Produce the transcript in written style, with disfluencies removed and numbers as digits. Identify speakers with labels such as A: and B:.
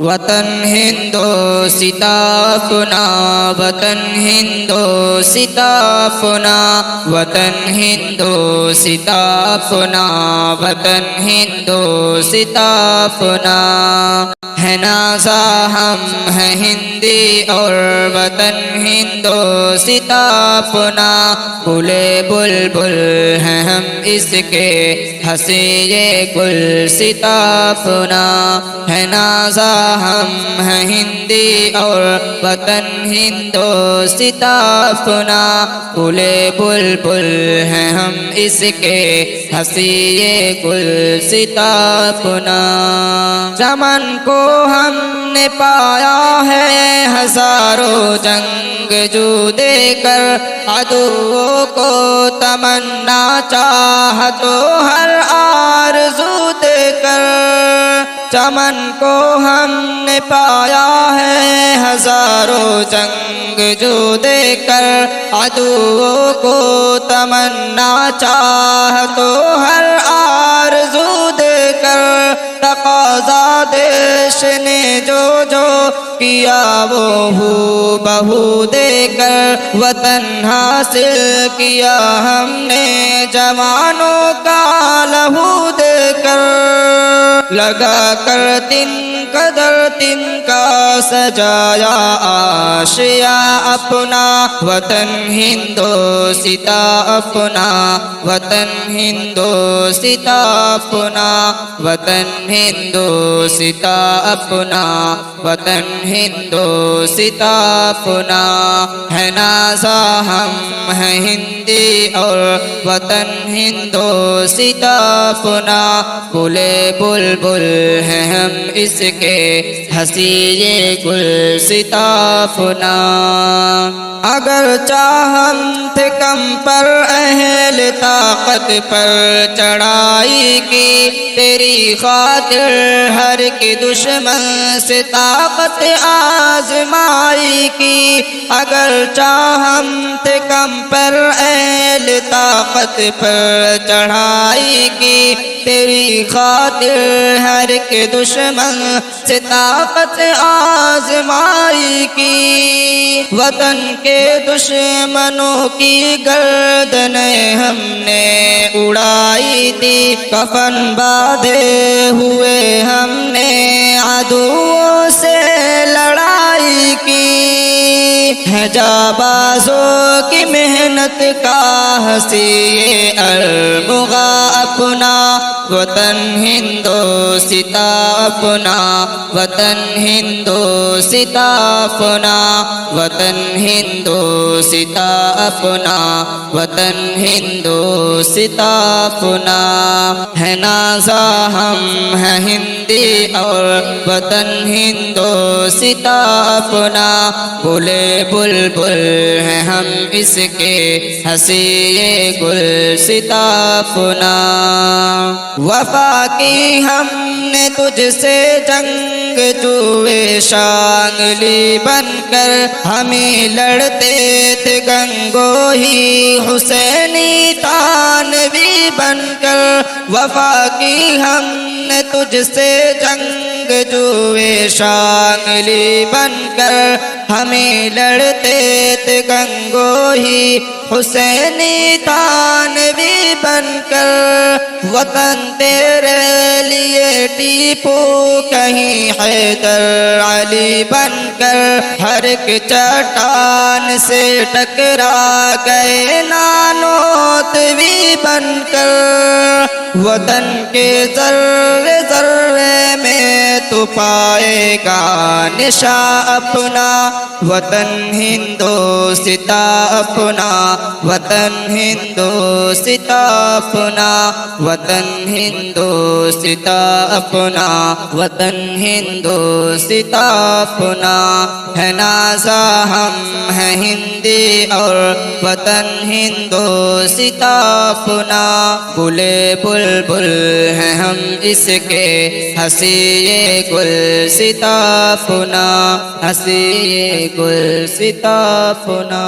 A: وطن ہندوستاں اپنا، وطن ہندوستاں اپنا، وطن ہندوستاں اپنا، وطن ہندوستاں اپنا، ہے نازا ہم ہیں ہندی اور وطن ہندوستاں اپنا، گلے بلبل ہیں ہم اس کے ہنسی یہ گلستاں اپنا، ہے نازا ہم ہیں ہندی اور وطن ہندوستاں اپنا، گلے بلبل ہیں ہم اس کے ہنسی یہ گلستاں اپنا، چمن کو ہم نے پایا ہے ہزاروں جنگ جو دے کر، عدووں کو تمنا چاہتوں ہر آرزو دے کر، چمن کو ہم نے پایا ہے ہزاروں جنگ جو دے کر، عدووں کو تمنا چاہتوں ہر آرزو دے کر، تقاضا دیش نے جو جو کیا وہ ہو بہو دے کر، وطن حاصل کیا ہم نے جوانوں کا لہو دے کر، لگا کر دن قدر دن کا سجایا آشیا اپنا، وطن ہندوستاں اپنا، وطن ہندوستاں اپنا، وطن ہندوستاں اپنا، وطن ہندوستاں اپنا، ہے نازا ہم ہیں ہندی اور وطن ہندوستاں اپنا، گلے بلبل ہیں ہم اس کے ہنسی یہ گلستاں اپنا، اگرچہ ہم تھے کم پر اہل طاقت پر چڑھائی کی، تیری خاطر ہر ایک دشمن سے طاقت آزمائی کی، اگرچہ ہم تھے کم پر اہل طاقت پر چڑھائی کی، تیری خاطر ہر ایک دشمن سے طاقت آزمائی کی، وطن کے دشمنوں کی گردنیں ہم نے اڑائی تھی، کفن باندھے ہوئے ہم نے عدووں سے لڑائی کی، ہے جانبازوں کی محنت کا ہنسی ارمغا اپنا، وطن ہندوستاں اپنا، وطن ہندوستاں اپنا، وطن ہندوستاں اپنا، وطن ہندوستاں اپنا، ہے نازا ہم ہیں ہندی اور وطن ہندوستاں اپنا، گلے بلبل ہیں ہم اس کے ہنسی یہ گلستاں اپنا، وفا کی ہم نے تجھ سے جنگ جوئے شانگلی بن کر، ہمیں لڑتے تھے گنگوہی حسینی تانوی بن کر، وفا کی ہم نے تجھ سے جنگ جوئے شانگلی بن کر، ہمیں لڑتے تھے گنگوہی حسینی تانوی بن کر، وطن تیرے لیے ٹیپو کہیں حیدر علی بن کر، ہر ایک چٹان سے ٹکرا گئے نانوتوی بن کر، وطن کے ذرے ذرے میں تو پائے گا نشاں اپنا، وطن ہندوستاں اپنا، وطن ہندوستاں اپنا، وطن ہندوستاں اپنا، وطن ہندوستاں اپنا، ہے نازا ہم ہیں ہندی اور وطن ہندوستاں اپنا، گلے بلبل ہیں ہم اس کے ہنسی یہ گلستاں اپنا، ہنسی یہ گلستاں اپنا۔